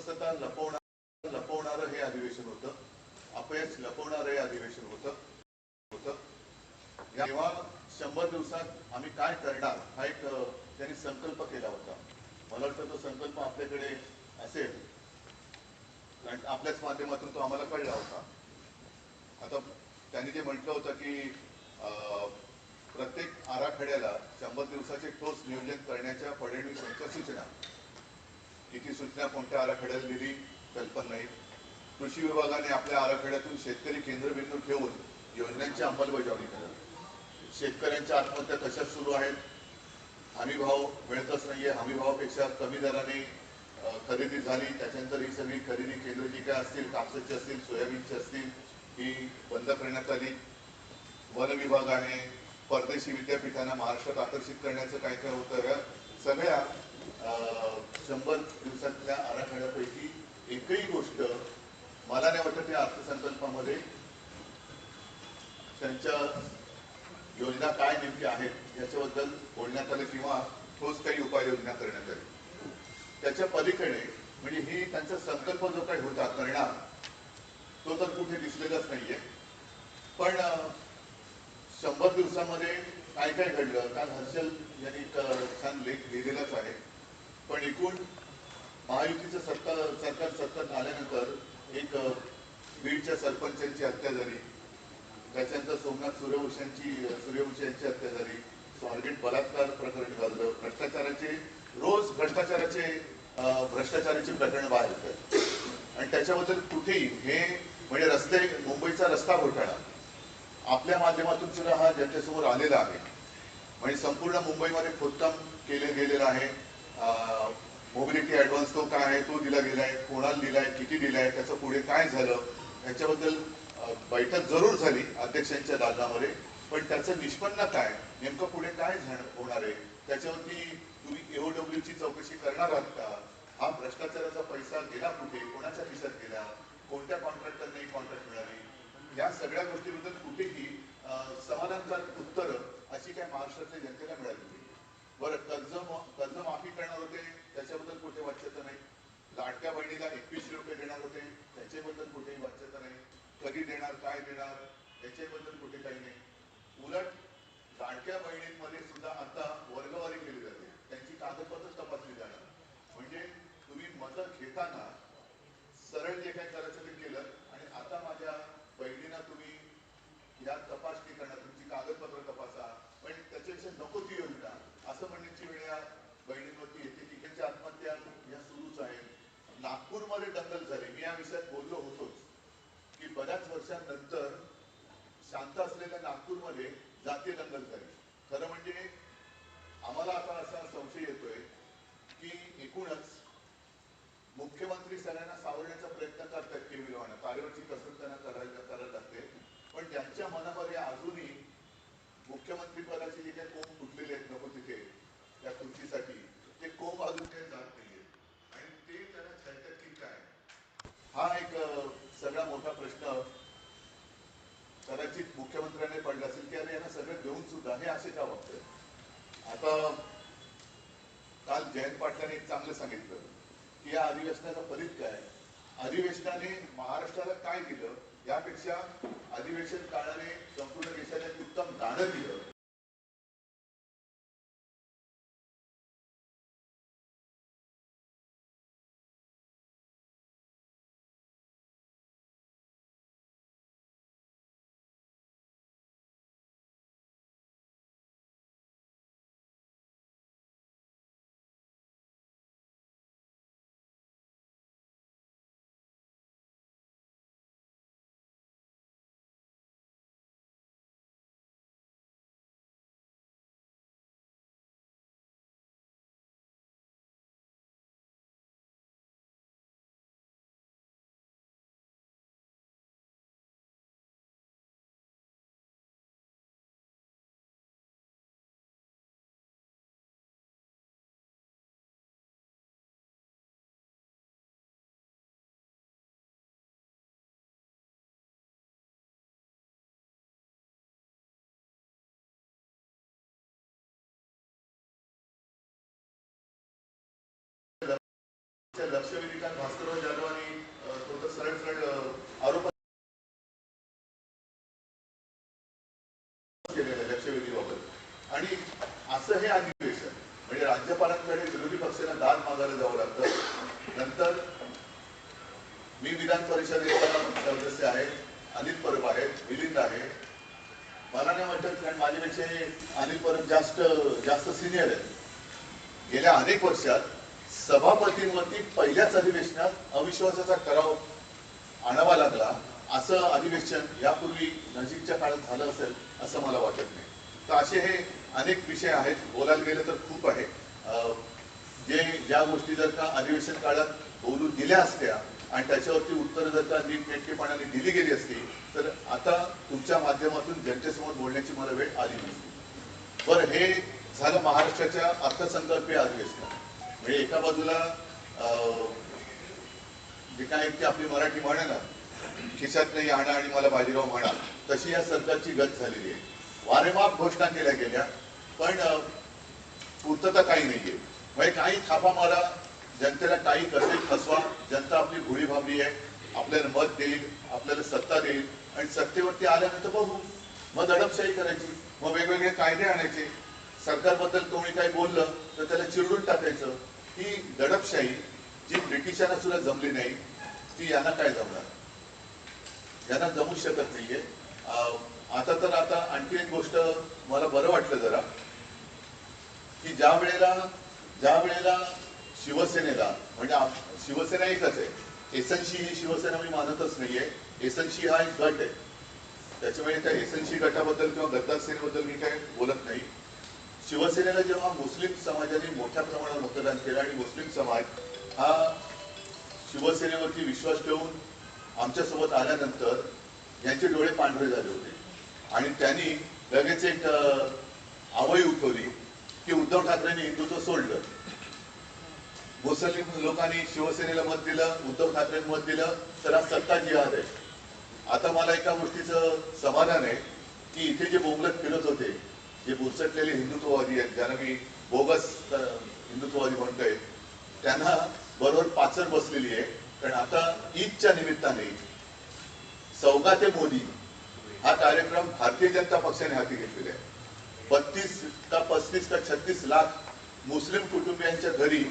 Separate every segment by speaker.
Speaker 1: अस्वस्थता लपवणारं हे अधिवेशन होतं, अपयश लपवणारं हे अधिवेशन होतं. तेव्हा 100 दिवसात आम्ही काय करणार हा एक त्यांनी संकल्प केला होता. मला वाटतं तो संकल्प आपल्याकडे असेल, कारण आपल्याच माध्यमातून तो आम्हाला कळला होता. आता त्यांनी जे म्हटलं होतं की प्रत्येक आराखड्याला 100 दिवसाचे ठोस नियोजन करण्याच्या फडणवीस यांच्या सूचना. किती सूचना कोणत्या आराखड्याला दिली कल्पना नाही. कृषी विभागाने आपल्या आराखड्यातून शेतकरी केंद्रबिंदू ठेवून योजनांची अंमलबजावणी करा. शेतकऱ्यांच्या आत्महत्या कशा सुरू आहेत, हमी भाव मिळतच नाहीये, हमी भावापेक्षा कमी दराने खरेदी झाली, त्याच्यानंतर ही सगळी खरेदी केंद्र जी काय असतील, कापसाची असतील, सोयाबीनची असतील, ही बंद करण्यात आली. वन विभागाने परदेशी विद्यापीठांना महाराष्ट्रात आकर्षित करण्याचं काय काय होतं, या सगळ्या 100 दिवसातल्या आराखड्यापैकी एकही गोष्ट मला नाही वाटत या अर्थसंकल्पामध्ये त्यांच्या योजना काय नेमक्या आहेत याच्याबद्दल बोलण्यात आलं किंवा ठोस काही उपाययोजना करण्यात आली. त्याच्या पलीकडे म्हणजे ही त्यांचा संकल्प जो काही होता करणार तो तर कुठे दिसलेलाच नाहीये. पण 100 दिवसामध्ये काय काय घडलं, काल हर्षल यांनी छान लेख लिहिलेलाच आहे. पण एकूण महायुतीचं सरकार सत्तेत आल्यानंतर एक बीडच्या सरपंचांची हत्या झाली, त्याच्यानंतर सोमनाथ सूर्यवंशी यांची हत्या झाली, स्वारगेट बलात्कार प्रकरण घडलं, भ्रष्टाचाराची प्रकरण बाहेर येतात. आणि त्याच्याबद्दल कुठेही हे म्हणजे रस्ते, मुंबईचा रस्ता घोटाळा आपल्या माध्यमातून सुद्धा हा जनतेसमोर आलेला आहे. म्हणजे संपूर्ण मुंबईमध्ये खोदकाम केले गेलेलं आहे. मोबिलिटी ऍडव्हान्स तो काय आहे तो दिला गेलाय, कोणाला दिलाय, किती दिलाय, त्याचं पुढे काय झालं याच्याबद्दल बैठक जरूर झाली अध्यक्षांच्या दालनामध्ये. पण त्याचं निष्पन्न काय, नेमकं पुढे काय होणार आहे, त्याच्यावरती तुम्ही एओडब्ल्यूची चौकशी करणार आहात का, हा भ्रष्टाचाराचा पैसा गेला कुठे, कोणाच्या खिशात गेला, कोणत्या कॉन्ट्रॅक्टरने कॉन्ट्रॅक्ट मिळाली, या सगळ्या गोष्टीबद्दल कुठेही समाधानकारक उत्तरं अशी काय महाराष्ट्रातल्या जनतेला मिळाली. बरं, कर्ज माफी करणार होते त्याच्याबद्दल कुठे वाच्यता नाही. लाडक्या बहिणीला 2100 रुपये देणार होते त्याच्याबद्दल कुठेही वाच्यता नाही. कधी देणार, काय देणार याच्याबद्दल कुठे काही नाही. उलट लाडक्या बहिणींमध्ये सुद्धा आता वर्गवारी केली जाते, त्यांची कागदपत्र तपासली जाणार. म्हणजे तुम्ही मतं घेताना सरळ जे काही करायचं ते केलं आणि आता माझ्या बहिणींना तुम्ही या तपासणी करणार, तुमची कागदपत्र तपासा, पण त्याच्यापेक्षा नको ती योजना असं म्हणण्याची वेळ या बहिणींवरती येते की त्यांच्या आत्महत्या या सुरूच आहेत. नागपूरमध्ये दंगल झाली, मी या विषयात बोललो होतोच की बऱ्याच वर्षांनंतर शांत असलेल्या नागपूरमध्ये जातीय दंगल झाली. खरं म्हणजे आम्हाला आता असा संशय येतोय की एकूणच मुख्यमंत्री सगळ्यांना सावरण्याचा प्रयत्न करतात केविलवाना, तारेवरची कसरत त्यांना करायला लागते. पण त्यांच्या मनामध्ये अजूनही मुख्यमंत्री पदाचे जे काही कोंब फुटलेले आहेत नको तिथे त्या खुर्चीसाठी, ते कोंब अजून काही जात नाहीये आणि ते त्यांना छळतात की काय, हा एक सगळा मोठा प्रश्न कदाचित मुख्यमंत्र्यांनी पडला असेल की अरे यांना सगळं घेऊन सुद्धा हे असे का वागतात. आता काल जयंत पाटलांनी एक चांगलं सांगितलं की या अधिवेशनाचा फलित काय, अधिवेशनाने महाराष्ट्राला काय दिलं यापेक्षा अधिवेशन काळाने संपूर्ण देशाला उत्तम गाणं दिलं. लक्षवेधिका भास्करराव जाधव आणि तो तर सरळ सरळ आरोप केलेला लक्षवेधीबाबत. आणि असं हे अधिवेशन म्हणजे राज्यपालांकडे विरोधी पक्षांना दाद मागायला जावं लागतं. नंतर मी विधान परिषदेचा सदस्य आहे, अनिल परब आहेत, मिलिंद आहे. मला नाही वाटत, कारण माझ्यापेक्षा अनिल परब जास्त सिनियर आहे. गेल्या अनेक वर्षात सभापतींवरती पहिल्याच अधिवेशनात अविश्वासाचा ठराव आणावा लागला असं अधिवेशन यापूर्वी नजीकच्या काळात झालं असेल असं मला वाटत नाही. तर असे हे अनेक विषय आहेत, बोलायला गेलं तर खूप आहे. ज्या गोष्टी जर का अधिवेशन काळात बोलून दिल्या असत्या आणि त्याच्यावरती उत्तर जर का नीटनेटकेपणाने दिली गेली असती तर आता तुमच्या माध्यमातून जनतेसमोर बोलण्याची मला वेळ आली नसती. बरं, हे झालं महाराष्ट्राच्या अर्थसंकल्पीय अधिवेशन. म्हणजे एका बाजूला जे काय ते आपली मराठी म्हणे ना, खिशात नाही आणा आणि मला बाजीराव म्हणा, तशी या सरकारची गत झालेली आहे. वारेमाप घोषणा केल्या गेल्या पण पूर्तता काही नाहीये. म्हणजे काही थापा मारा, जनतेला काही कसे फसवा, जनता आपली भोळी भाबडी आहे, आपल्याला मत देईल, आपल्याला सत्ता देईल आणि सत्तेवरती आल्यानंतर बघू, मग दडपशाही करायची, मग वेगवेगळे कायदे आणायचे. सरकारबद्दल कोणी काही बोललं तर त्याला चिरडून टाकायचं. ही दडपशाही जी ब्रिटिशांना सुद्धा जमली नाही ती यांना काय जमणार, यांना जमू शकत नाहीये. आता आणखी एक गोष्ट मला बरं वाटलं जरा, की ज्या वेळेला शिवसेनेला, म्हणजे शिवसेना एकच आहे, एसएनसी ही शिवसेना मी मानतच नाहीये. एसएनसी हा एक गट आहे, त्याच्यामुळे त्या एसएनसी गटाबद्दल किंवा गद्दार सेनेबद्दल मी काही बोलत नाही. शिवसेनेला जेव्हा मुस्लिम समाजाने मोठ्या प्रमाणात मतदान केलं आणि मुस्लिम समाज हा शिवसेनेवरती विश्वास ठेवून आमच्यासोबत आल्यानंतर यांचे डोळे पांढरे झाले होते आणि त्यांनी लगेच एक आवई उठवली की उद्धव ठाकरेंनी हिंदुत्व सोडलं. मुस्लिम लोकांनी शिवसेनेला मत दिलं, उद्धव ठाकरेंनी मत दिलं, तर हा सत्ता जिहाद आहे. आता मला एका गोष्टीचं समाधान आहे की इथे जे बोंबलत फिरत होते, जे बुरसटलेले हिंदुत्ववादी आहेत, ज्यांना मी बोगस हिंदुत्ववादी म्हणतोय, त्यांना बरोबर पाचर बसलेली आहे. कारण आता ईदच्या निमित्ताने सौगाते मोदी हा कार्यक्रम भारतीय जनता पक्षाने हाती घेतलेला आहे. 32 का 35 का 36 लाख मुस्लिम कुटुंबियांच्या घरी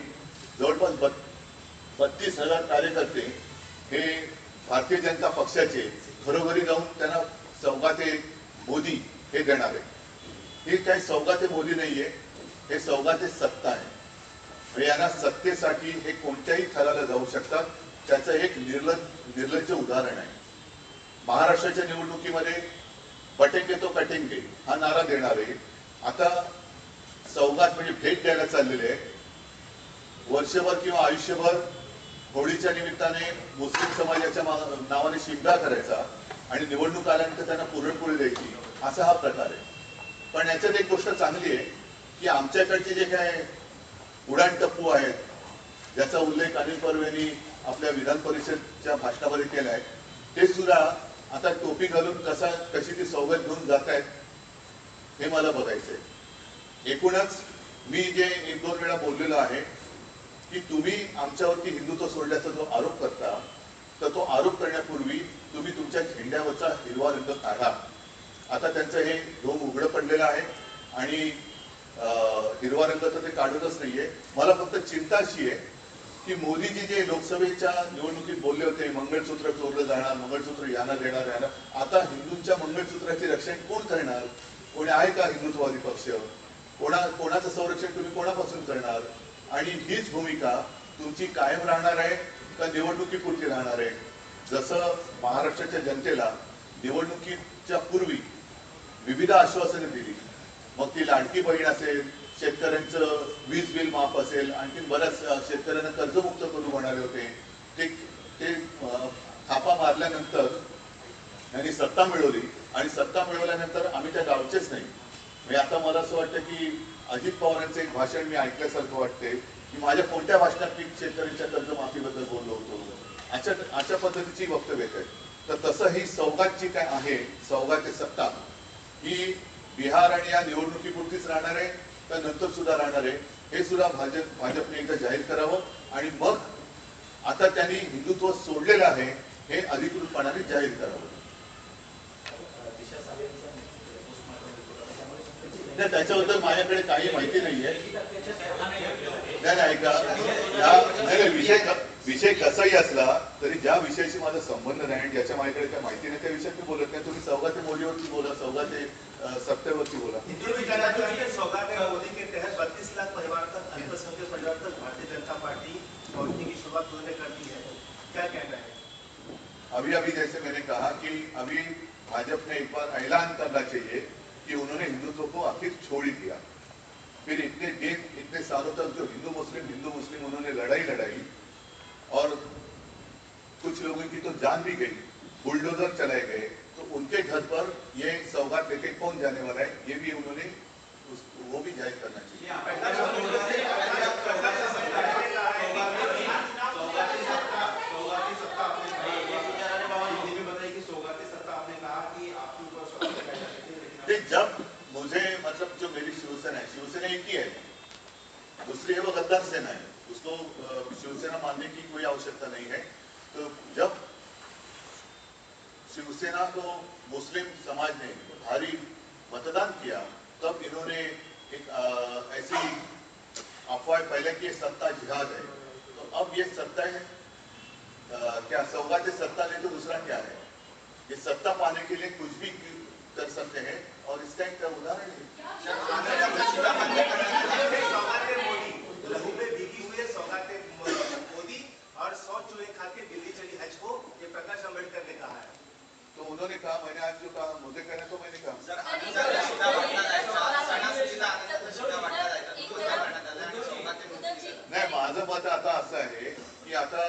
Speaker 1: जवळपास 32,000 कार्यकर्ते हे भारतीय जनता पक्षाचे घरोघरी जाऊन त्यांना सौगाते मोदी हे देणार आहे. हे काही सौगाते मोदी नाहीये, हे सौगाते सत्ता आहे. म्हणजे यांना सत्तेसाठी हे कोणत्याही थराला जाऊ शकतात. त्याचं एक निर्लज्ज उदाहरण आहे. महाराष्ट्राच्या निवडणुकीमध्ये बटेंगे तो कटेंगे हा नारा देणारे आता सौगात म्हणजे भेट द्यायला चाललेले आहे. वर्षभर किंवा आयुष्यभर होळीच्या निमित्ताने मुस्लिम समाजाच्या नावाने शिमगा करायचा आणि निवडणूक आल्यानंतर त्यांना पुरणपोळी द्यायची, असा हा प्रकार आहे. पण याच्यात एक गोष्ट चांगली आहे की आमच्याकडचे जे काय उडाण टप्पू आहेत, ज्याचा उल्लेख अनिल परब यांनी आपल्या विधान परिषदच्या भाषणामध्ये केलाय, ते सुद्धा आता टोपी घालून कशी ती सौगत घेऊन जात आहेत हे मला बघायचंय. एकूणच मी जे 1-2 वेळा बोललेलो आहे की तुम्ही आमच्यावरती हिंदुत्व सोडल्याचा जो आरोप करता, तर तो आरोप करण्यापूर्वी तुम्ही तुमच्या झेंड्यावरचा हिरवा रंग काढा. आता त्यांचं हे ढोंग उघडं पडलेलं आहे आणि हिरवा रंग तर ते काढतच नाहीये. मला फक्त चिंता अशी आहे की मोदीजी जे लोकसभेच्या निवडणुकीत बोलले होते, मंगळसूत्र चोरलं जाणार, मंगळसूत्र यांना देणार, आता हिंदूंच्या मंगळसूत्राचे रक्षण कोण करणार? कोणी आहे का हिंदुत्ववादी पक्ष? कोणाचं संरक्षण तुम्ही कोणापासून करणार? आणि हीच भूमिका तुमची कायम राहणार आहे का निवडणुकीपुरती राहणार आहे? जसं महाराष्ट्राच्या जनतेला निवडणुकीच्या पूर्वी विविध आश्वासने दिली, मग ती लाडकी बहीण असेल, शेतकऱ्यांचं वीज बिल माफ असेल, आणखी बऱ्याच शेतकऱ्यांना कर्जमुक्त करू म्हणाले होते, ते थापा मारल्यानंतर त्यांनी सत्ता मिळवली आणि सत्ता मिळवल्यानंतर आम्ही त्या गावचेच नाही. म्हणजे आता मला असं वाटतं की अजित पवारांचं एक भाषण मी ऐकल्यासारखं वाटते की माझ्या कोणत्या भाषणात मी शेतकऱ्यांच्या कर्जमाफीबद्दल बोललो होतो, अशा पद्धतीची वक्तव्य आहेत. तर तसं ही सौगातची काय आहे, सौगात सत्ता ही बिहार आणि या निवडणुकीपुरतीच राहणार आहे तर नंतर सुद्धा राहणार आहे, हे सुद्धा भाजपने एकदा जाहीर करावं आणि मग आता त्यांनी हिंदुत्व सोडलेलं आहे हे अधिकृतपणाने जाहीर करावं. नाही, त्याच्याबद्दल माझ्याकडे काही माहिती नाहीये. नाही ऐका, विषय कसाही असला तरी ज्या विषयाशी माझा संबंध नाही आणि ज्याच्या माझ्याकडे काही माहिती नाही त्या विषयात मी बोलत नाही. तुम्ही सौगाते मोदीवरती बोला, सौगाते सत्तेवरती बोला.
Speaker 2: सौगाते मोदी के तहत 32 लाख परिवार तक, अल्पसंख्यक परिवार तक भारतीय जनता पार्टी पहुंचने की शुरुआत उन्होंने कर दी है, क्या कहना है?
Speaker 1: अभी जैसे मैंने कहा कि अभी भाजपा ने एक बार ऐलान करना चाहिए कि उन्होंने हिंदुत्व को आखिर छोड़ ही दिया. फिर इतने सालों तक जो हिंदू मुस्लिम उन्होंने लड़ाई और कुछ लोगों की तो जान भी गई, बुलडोजर चलाए गए, तो उनके घर पर ये सौगात लेके कौन जाने वाला है ये भी उन्होंने वो भी जाहिर करना चाहिए. जब मुझे मतलब जो मेरी शिवसेना एक ही है, दूसरी है वो गद्दार सेना है, उसको शिवसेना मानने की कोई आवश्यकता नहीं है. तो जब शिवसेना को मुस्लिम समाज ने भारी मतदान किया तब इन्होंने एक ऐसी अफवाह पहले कि ये सत्ता जिहाद है. तो अब ये सत्ता है क्या सौगाते सत्ता ले तो दूसरा क्या है? ये सत्ता पाने के लिए कुछ भी कर सकते हैं और इसका एक उदाहरण है. लहू में भीगी हुई सौगाते मोदी और 100 चूहे खा के दिल्ली चली हज को, ये प्रकाश अंबेडकर ने कहा है. तो उन्होंने कहा, मैंने आज जो कहा मुझे कहना तो मैंने कहा. नाही, माझं मत आता असं आहे की आता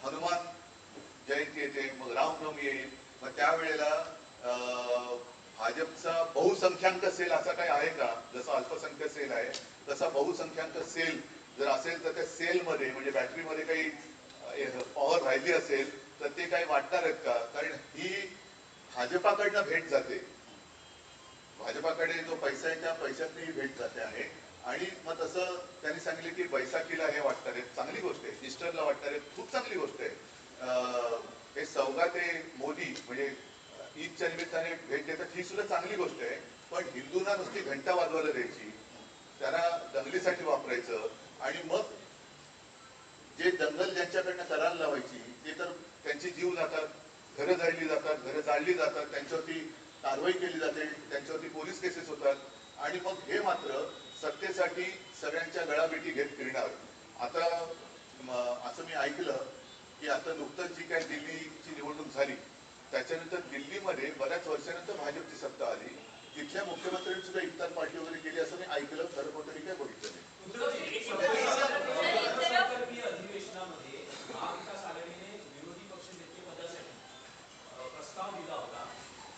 Speaker 1: हनुमान जयंती येते, मग रामनवमी येईल, मग त्यावेळेला भाजपचा बहुसंख्याक सेल असा काही आहे का? जसा अल्पसंख्याक सेल आहे तसा बहुसंख्याक सेल जर असेल तर त्या सेलमध्ये म्हणजे बॅटरीमध्ये काही पॉवर राहिली असेल तर ते काही वाटणार आहेत का? कारण ही भाजपाकडनं भेट जाते, भाजपाकडे जो पैसा आहे त्या पैशातली ही भेट जाते आहे. आणि मग तसं त्यांनी सांगितलं की बैसाखीला हे वाटणार आहे, चांगली गोष्ट आहे. ईस्टरला वाटणार आहे, खूप चांगली गोष्ट आहे. हे सौगाते मोदी म्हणजे ईदच्या निमित्ताने भेट देतात ही सुद्धा चांगली गोष्ट आहे. पण हिंदूंना नुसती घंटा वाजवायला द्यायची, त्यांना दंगलीसाठी वापरायचं आणि मग जे दंगल ज्यांच्याकडनं करायला लावायची ते तर त्यांची जीव जातात, घरं जाळली जातात, त्यांच्यावरती कारवाई केली जाते, त्यांच्यावरती पोलीस केसेस होतात आणि मग हे मात्र सत्तेसाठी सगळ्यांच्या गळाभेटी घेत फिरणार. आता असं मी ऐकलं की आता नुकतंच जी काही दिल्लीची निवडणूक झाली त्याच्यानंतर दिल्लीमध्ये बऱ्याच वर्षानंतर भाजपची सत्ता आली, तिथल्या मुख्यमंत्र्यांनी सुद्धा इफ्तार पार्टी वगैरे केली असं मी ऐकलं. खरं खोटं मी काय बघितलं नाही.
Speaker 3: अधिवेशनामध्ये महाविकास आघाडीने विरोधी पक्ष नेते पदासाठी प्रस्ताव दिला होता.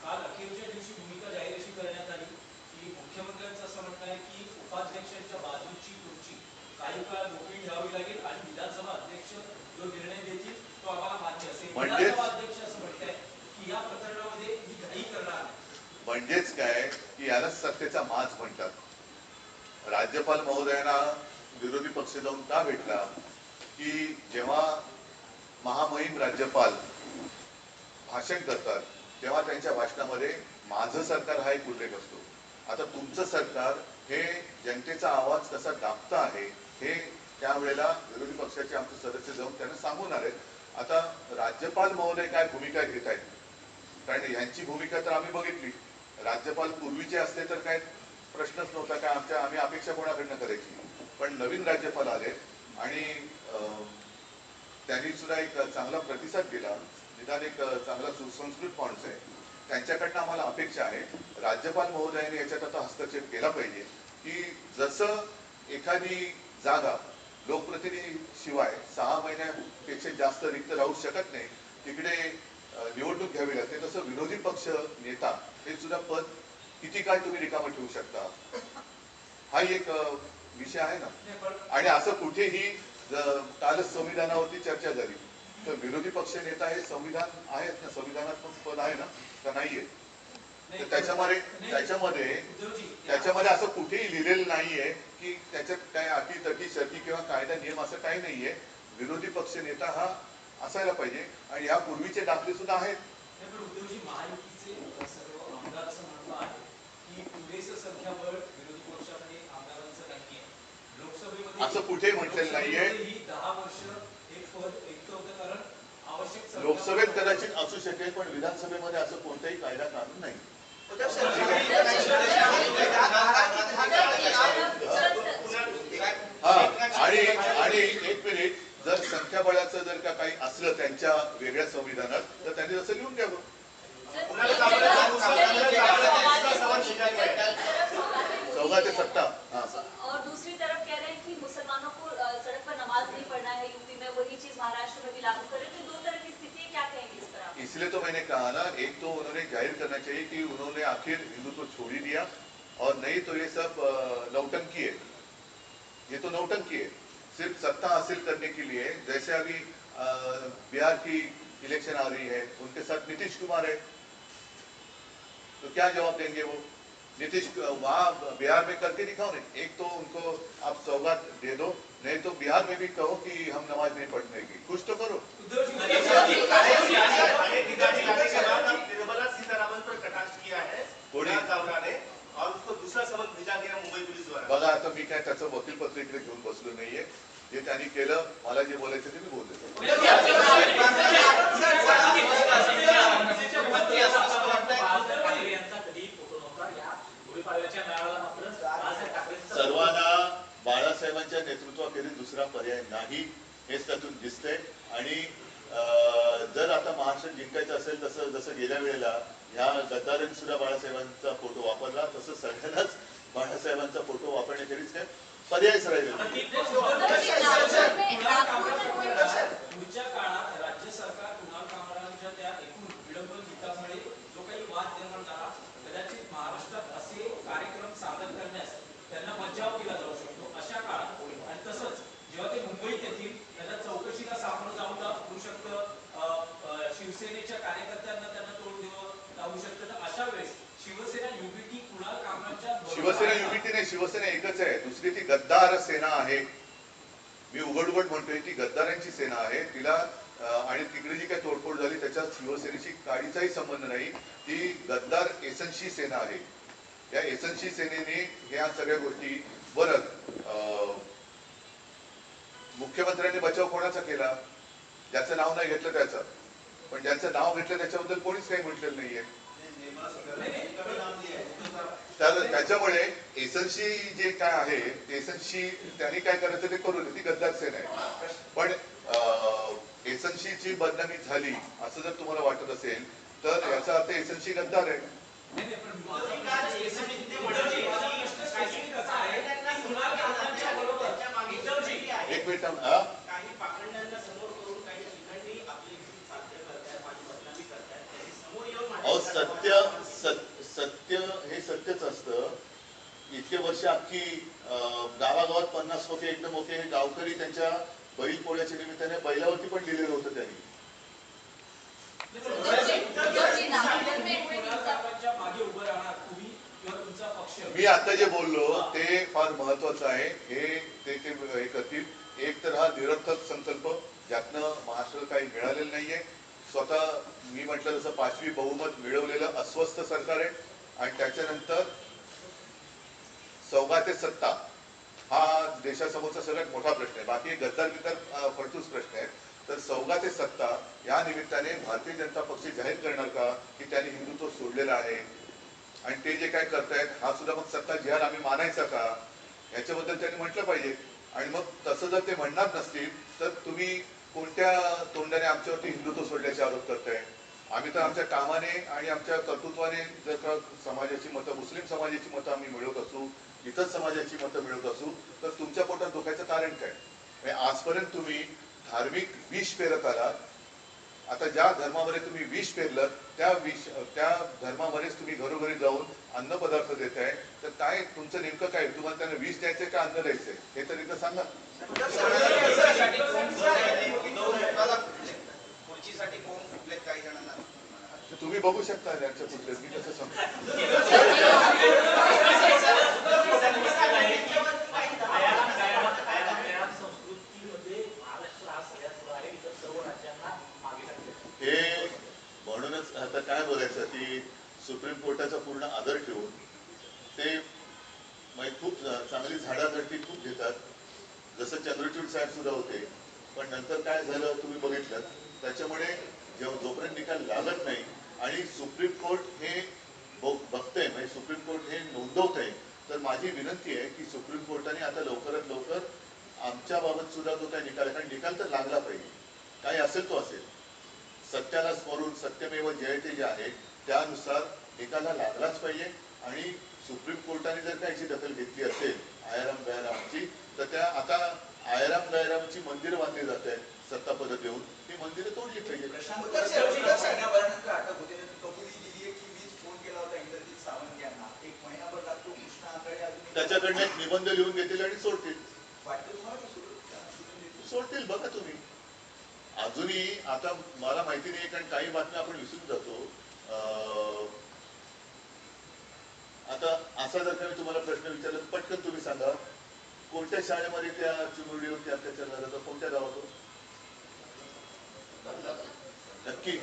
Speaker 3: काल अखेरच्या दिवशी भूमिका जाहीर अशी करण्यात आली की मुख्यमंत्र्यांचं असं म्हणणं आहे की उपाध्यक्षांच्या बाजूची खुर्ची काही काळ मोकळी घ्यावी लागेल आणि विधानसभा अध्यक्ष जो निर्णय देतील तो आम्हाला मान्य असेल. विधानसभा अध्यक्ष असं म्हणताय की या प्रकरणामध्ये ही घाई करणार.
Speaker 1: म्हणजेच काय की यालाच सत्तेचा माज म्हणतात. राज्यपाल महोदयांना विरोधी पक्ष जाऊन का भेटला की जेव्हा महामहिम राज्यपाल भाषण करतात तेव्हा त्यांच्या भाषणामध्ये माझं सरकार हा एक उल्लेख असतो. आता तुमचं सरकार हे जनतेचा आवाज कसा दाबता आहे हे त्यावेळेला विरोधी पक्षाचे आमचे सदस्य जाऊन त्यांना सांगून आले. आता राज्यपाल महोदय काय भूमिका घेत आहेत, कारण यांची भूमिका तर आम्ही बघितली. राज्यपाल पूर्वीचे असते तर काय प्रश्नच नव्हता, काय आम्ही अपेक्षा कोणाकडनं करायची. पण नवीन राज्यपाल आले आणि त्यांनी सुद्धा एक चांगला प्रतिसाद दिला. निदान एक चांगला सुसंस्कृत माणूस आहे, त्यांच्याकडनं आम्हाला अपेक्षा आहे राज्यपाल महोदयांनी याच्यात आता हस्तक्षेप केला पाहिजे की जसं एखादी जागा लोकप्रतिनिधी शिवाय 6 महिन्यापेक्षा जास्त रिक्त राहू शकत नाही, तिकडे निवडणूक घ्यावी लागते, तसं विरोधी पक्ष नेता हे सुद्धा पद किती काळ तुम्ही रिकामं ठेवू शकता, हा एक विषय आहे ना. आणि असं कुठेही कालच संविधानावरती चर्चा झाली तर विरोधी पक्ष नेता हे संविधान आहेत ना, संविधानात्मक पद आहे ना का नाहीये. तर त्याच्यामध्ये असं कुठेही लिहिलेलं नाहीये की त्याच्यात काय अटी तटी शर्ती किंवा कायदा नियम असं काही नाहीये. विरोधी पक्ष नेता हा असायला पाहिजे आणि या पूर्वीचे दाखले सुद्धा आहेत.
Speaker 3: नाही, पण उद्धवजी महायुतीचे सर्व आमदार असं म्हणणं आहे की पुरेसं संख्याबळ विरोधी पक्षामध्ये आमदारांचं नाहीये. लोकसभेमध्ये
Speaker 1: असं कुठे म्हटलेलं नाहीये.
Speaker 3: ही 10 वर्ष एक पद रिक्त होतं कारण आवश्यक संख्या-
Speaker 1: लोकसभेत कदाचित असू शकेल पण विधानसभेमध्ये असं कोणताही कायदा कानून नाही. हा आणि एक मिनिट, जर संख्याबळाचं जर का काही असलं त्यांच्या वेगळ्या संविधानात तर त्यांनी तसं लिहून द्यावं. चौघा ते सत्ता.
Speaker 4: और दूसरी तरफ कह रहे हैं कि मुसलमानों को सड़क पर नमाज नहीं पढ़ना है यूपी में, वही चीज महाराष्ट्र में भी लागू करें. तो दो तरह की स्थिति है, क्या कहेंगे इस पर आप?
Speaker 1: इसलिए तो मैंने कहा ना, एक तो उन्होंने जाहिर करना चाहिए कि उन्होंने आखिर हिंदुत्व छोड़ ही दिया और नहीं तो ये सब नौटंकी है. ये तो नौटंकी है सिर्फ सत्ता हासिल करने के लिए. जैसे अभी बिहार की इलेक्शन आ रही है, उनके साथ नीतीश कुमार है, तो क्या जवाब देंगे वो? नीतीश वहां बिहार में करके दिखाओ नहीं. एक तो उनको आप सौगात दे दो, नहीं तो बिहार में भी कहो कि हम नमाज नहीं पढ़ने की, कुछ तो करो.
Speaker 2: निर्मला सीतारामन पर कटाक्ष किया है चावला ने और उसको दूसरा सबक भेजा गया मुंबई पुलिस द्वारा.
Speaker 1: बघा, आता मी काय त्याचं वकीलपत्र इकडे घेऊन बसलो नाहीये. जे त्यांनी केलं, मला जे बोलायचं ते मी बोलतो. सर्वांना बाळासाहेबांच्या नेतृत्वाखेरीज दुसरा पर्याय नाही हेच त्यातून दिसतंय. आणि जर आता महाराष्ट्र जिंकायचं असेल तसं जसं गेल्या वेळेला ह्या गद्दारांनी सुद्धा बाळासाहेबांचा फोटो वापरला, तसं सगळ्यांनाच बाळासाहेबांचा फोटो वापरण्याखेरीज काय पर्यायच राहिलेला नाही.
Speaker 3: पुढच्या काळात राज्य सरकार कुणाल कामरांच्या त्या एकूण विडंबन गीतामुळे जो काही वाद निर्माण झाला, कदाचित महाराष्ट्रात असे कार्यक्रम सादर करण्यास त्यांना बचाव केला जाऊ शकतो अशा काळात. आणि तसंच जेव्हा ते मुंबईत येतील त्यांना चौकशीला सामोरं जाऊन होऊ शकतं, शिवसेनेच्या कार्यकर्त्यांना त्यांना तोड द्यावं लागू शकतं. तर अशा वेळेस शिवसेना युबीटी कुणाल कामरांच्या
Speaker 1: शिवसेना युबीटी नाही, शिवसेना एकच आहे. दुसरी ती गद्दार सेना आहे. मी उघड म्हणतोय ती गद्दारांची सेना आहे. तिला आणि तिकडे जी काही तोडफोड झाली त्याच्यात शिवसेनेशी काडीचाही संबंध नाही. ती गद्दार एसनशी सेना आहे. या एसनशी सेनेने ह्या सगळ्या गोष्टी बरं. मुख्यमंत्र्यांनी बचाव कोणाचा केला? ज्याचं नाव नाही घेतलं त्याचं, पण ज्यांचं नाव घेतलं त्याच्याबद्दल कोणीच काही म्हटलेलं नाहीये. तर त्याच्यामुळे एसनशी जे काय आहे, एसनशी त्यांनी काय करायचं ते करू दे, ती गद्दार सेना आहे. पण एसनशीची बदनामी झाली असं जर तुम्हाला वाटत असेल तर याचा अर्थ एसनशी गद्दार आहे. एक मिनिट. सत्य हे सत्यच असतं. इतके वर्ष अख्खी गावागावात 50 होते एकदम होते. गावकरी त्यांच्या बैल पोळ्याच्या निमित्ताने बैलावरती पण लिहिलेलं होतं त्यांनी. मी आता जे बोललो ते फार महत्वाचं आहे. ते हे करतील. एक तर हा निरर्थक संकल्प ज्यातनं महाराष्ट्राला काही मिळालेलं नाहीये. स्वतः मी म्हटलं जसं 5वी बहुमत मिळवलेलं अस्वस्थ सरकार आहे. आणि त्याच्यानंतर चौघा ते सत्ता हा देशासमोरचा सगळ्यात मोठा प्रश्न आहे. बाकी गद्दार बिद्दार फडतूस प्रश्न आहे. तर चौघा ते सत्ता या निमित्ताने भारतीय जनता पक्ष जाहीर करणार का की त्यांनी हिंदुत्व सोडलेलं आहे आणि ते जे काय करतायत हा सुद्धा मग सत्ता जिहाद आम्ही मानायचा का, याच्याबद्दल त्यांनी म्हटलं पाहिजे. आणि मग तसं जर ते म्हणणार नसतील तर तुम्ही कोणत्या तोंडाने आमच्यावरती हिंदुत्व सोडल्याचे आरोप करताय? आम्ही तर आमच्या कामाने आणि आमच्या कर्तृत्वाने जर का समाजाची मतं, मुस्लिम समाजाची मतं आम्ही मिळवत असू, इतर समाजाची मतं मिळवत असू तर तुमच्या पोटात दुखायचं कारण काय? आजपर्यंत तुम्ही धार्मिक विष पेरत आलात. आता ज्या धर्मामध्ये तुम्ही विष पेरलं त्या धर्मामध्येच तुम्ही घरोघरी जाऊन अन्न पदार्थ देताय. तर काय तुमचं नेमकं काय? तुम्हाला त्यांना विष द्यायचंय का अन्न द्यायचंय हे तर एकदा सांगा. तुम्ही बघू शकता त्यांच्या पुढे मी कसं सांगतो.
Speaker 3: संस्कृतीमध्ये महाराष्ट्र हा
Speaker 1: म्हणजे खूप चांगली झाडाझडती खूप घेतात, जसं चंद्रचूड साहेब सुद्धा होते. पण नंतर काय झालं तुम्ही बघितलं. त्याच्यामुळे जोपर्यंत निकाल लागत नाही आणि सुप्रीम कोर्ट हे बघतंय, म्हणजे सुप्रीम कोर्ट हे नोंदवतंय, तर माझी विनंती आहे की सुप्रीम कोर्टाने आता लवकरात लवकर आमच्या बाबत सुद्धा तो काही निकाल, कारण निकाल तर लागला पाहिजे, काही असेल तो असेल, सत्याला स्मरून सत्यमेव जयते जे आहे त्यानुसार निकाला लागलाच पाहिजे. आणि सुप्रीम कोर्टाने जर का याची दखल घेतली असेल आयाराम गयारामची, तर त्या आता आयाराम गयारामची मंदिरं बांधली जात आहेत सत्तापद देऊन, ती मंदिरं तोडली पाहिजे.
Speaker 5: अटक होते कबुली दिली आहे की मीच फोन केला होता इंद्रजित सावंत यांना, 1 महिनाभर लागतो, कृष्णा आंधळे अजून
Speaker 1: त्याच्याकडनं एक निबंध लिहून घेतील आणि सोडतील.
Speaker 5: वाटतं तुम्हाला की सोडून
Speaker 1: सोडतील, बघा तुम्ही. अजूनही आता मला माहिती नाही, कारण काही बातम्या आपण विसरून जातो. आता असा जर का मी तुम्हाला प्रश्न विचारला पटकन तुम्ही सांगा, कोणत्या शाळेमध्ये त्या चिमुरडीवरती अत्याचार झाला होता, कोणत्या गावातून? नक्की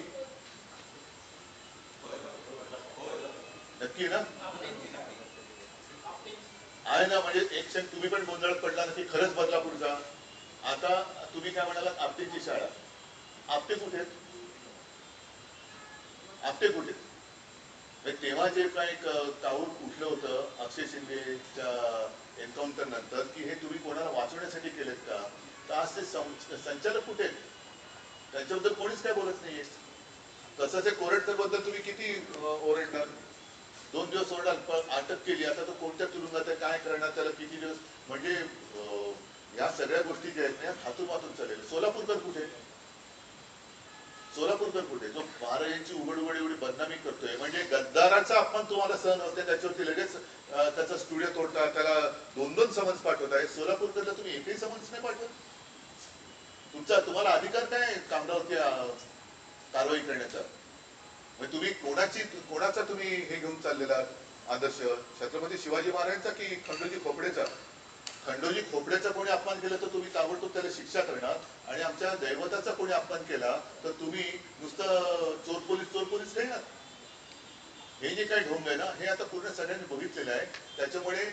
Speaker 1: नक्की ना आहे ना. म्हणजे एक क्षण तुम्ही पण गोंधळात पडला ना की खरंच बदलापूरचा. आता तुम्ही काय म्हणाला, आपटेची शाळा. आपटे कुठे आहेत? आपटे कुठे? तेव्हा जे काही काऊर उठलं होतं अक्षय शिंदेच्या एन्काउंटर नंतर की हे तुम्ही कोणाला वाचवण्यासाठी केलेत का, तर आज ते संचालक कुठे आहेत? त्यांच्याबद्दल कोणीच काय बोलत नाहीये. तसंच हे कोरटकर बद्दल तुम्ही किती ओरडणार, 2 दिवस ओरडाल, पण अटक केली, आता तो कोणत्या तुरुंगात आहे, काय करणार, त्याला किती दिवस, म्हणजे या सगळ्या गोष्टी ज्या आहेत ना हातून वाचून चालेल. सोलापूरकर कुठे? सोलापूरकर कुठे? जो महाराजांची उघड उघड एवढी बदनामी करतोय, म्हणजे गद्दाराचा अपमान तुम्हाला सहन होते, त्याच्यावरती लगेच त्याचा स्टुडिओ तोडता, त्याला 2-2 समन्स पाठवताय. सोलापूरकडला तुम्ही एकही समन्स नाही पाठवत. तुम्हाला अधिकार काय कामगावरती कारवाई करण्याचा? म्हणजे तुम्ही कोणाचा तुम्ही हे घेऊन चाललेला आदर्श, छत्रपती शिवाजी महाराजांचा की खंडोजी खोपडेचा? खंडोजी खोपडेचा कोणी अपमान केला तर तुम्ही ताबडतोब त्याला शिक्षा करणार, आणि आमच्या दैवताचा कोणी अपमान केला तर तुम्ही नुसतं चोर पोलीस खेळणार. हे जे काही ढोंग आहे ना, हे आता पूर्ण सगळ्यांनी बघितलेलं आहे. त्याच्यामुळे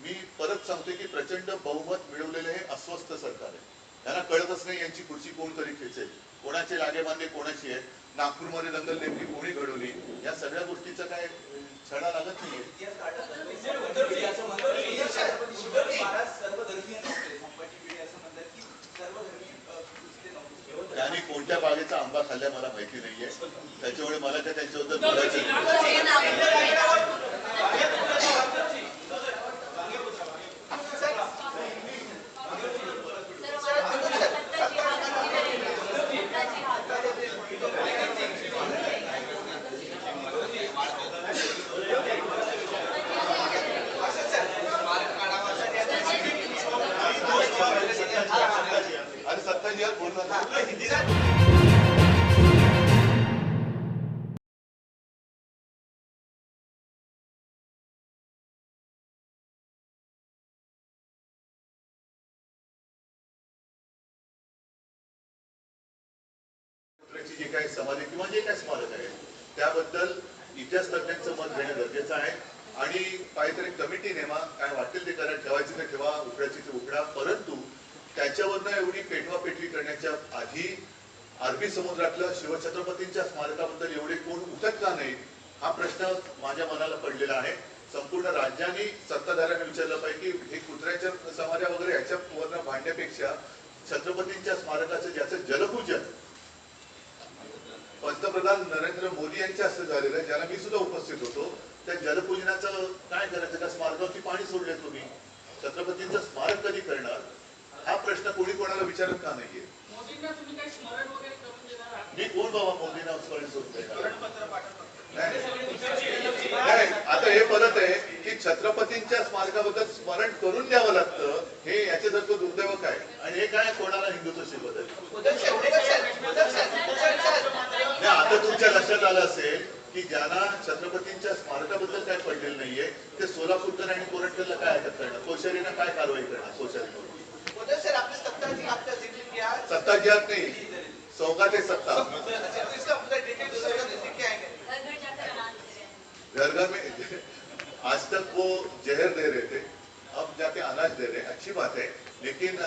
Speaker 1: मी परत सांगतोय की प्रचंड बहुमत मिळवलेलं हे अस्वस्थ सरकार आहे. त्यांना कळतच नाही यांची खुर्ची कोणतरी खेचेल, कोणाचे लागेबांधे कोणाची आहेत, नागपूरमध्ये दंगल नेमकी कोणी घडवली, या सगळ्या गोष्टीचा काय छडा लागत नाहीये.
Speaker 5: इतिहास असं म्हणतात की छत्रपती महाराज सर्वधर्मीय नव्हते, संभाजी पिढी असं म्हणतात की सर्वधर्मीय नव्हते.
Speaker 1: त्यांनी कोणत्या बागेचा आंबा खाल्ला मला माहिती नाहीये, त्याच्यामुळे मला काय त्यांच्याबद्दल बोलायचं नाही. आणि सत्ताजी यात बोलणार जे काही समाधी किंवा जे काही स्मारक आहे त्याबद्दल इतिहास तज्ञांचं मत घेणं गरजेचं आहे. आणि काहीतरी कमिटी नेमा, काय वाटेल ते करा, ठेवायची ते ठेवा, उकडायची ते उकडा, परंतु त्याच्यावरनं एवढी पेटवापेटवी करण्याच्या आधी अरबी समुद्रातल्या शिवछत्रपतींच्या स्मारकाबद्दल एवढे कोण उठत का नाही, हा प्रश्न माझ्या मनाला पडलेला आहे. संपूर्ण राज्याने सत्ताधाऱ्यांना विचारलं पाहिजे की हे कुत्र्याच्या समाध्या वगैरे ह्याच्यावरनं भांडण्यापेक्षा छत्रपतींच्या स्मारकाचं ज्याचं जलपूजन पंतप्रधान नरेंद्र मोदी यांच्या हस्ते झालेलं आहे, ज्याला मी सुद्धा उपस्थित होतो, त्या जलपूजनाचं काय करायचं? त्या स्मारकावरती पाणी सोडले तुम्ही, छत्रपतींचं स्मारक कधी करणार, हा प्रश्न कोणी कोणाला विचारत का नाहीये? मी कोण बाबा मोदींना स्मरण करून देणार? नाही, आता हे परत आहे की छत्रपतींच्या स्मारकाबद्दल स्मरण करून द्यावं लागतं, हे याच्यासारखं दुर्दैव काय? आणि हे काय कोणाला हिंदुत्व शिकवत आहे? आता तुमच्या लक्षात आलं असेल की ज्यांना छत्रपतींच्या स्मारकाबद्दल काय पडलेलं नाहीये ते सोलापूरकर आणि कोरटकरला काय अटक करणार, कोश्यारीनं काय कारवाई करणार? कोश्यारी सत्ता जिहात नाही, सौगात आहे सत्ता. घर घर में आज तक वो जहर दे रहे थे, लेकिन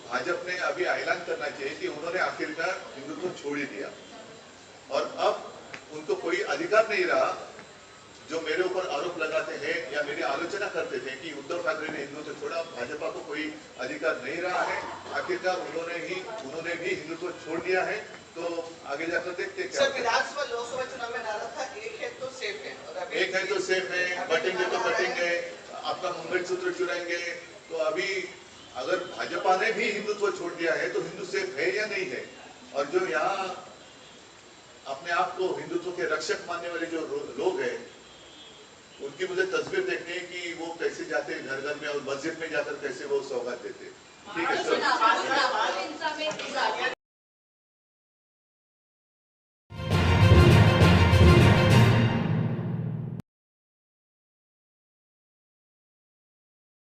Speaker 1: भाजपा ने अभी ऐलान करना चाहिए कि उन्होंने आखिरकार हिंदुत्व छोड़ ही दिया और अब उनको कोई अधिकार नहीं रहा जो मेरे ऊपर आरोप लगाते हैं या मेरी आलोचना करते थे कि उद्धव ठाकरे ने हिंदुत्व छोड़ा, भाजपा को कोई अधिकार नहीं रहा है। आखिरकार उन्होंने भी हिंदुत्व छोड़ दिया है। तो आगे जाकर देखते क्या
Speaker 5: सर,
Speaker 1: होता है।
Speaker 5: विधानसभा लोकसभा चुनाव में नारा था एक है तो सेफ है और अभी
Speaker 1: एक है तो सेफ है, बटेंगे तो कटेंगे, आपका मुंबई सूत्र चुराएंगे। तो अभी अगर भाजपा ने भी हिंदुत्व छोड़ दिया है तो हिंदू सेफ है या नहीं है? और जो यहाँ अपने आप को हिंदुत्व के रक्षक मानने वाले जो लोग हैं, उनकी मुझे तस्वीर देखनी है कि वो कैसे जाते हैं घर घर में और मस्जिद में जाकर कैसे वो सौगात देते हैं। ठीक है सर।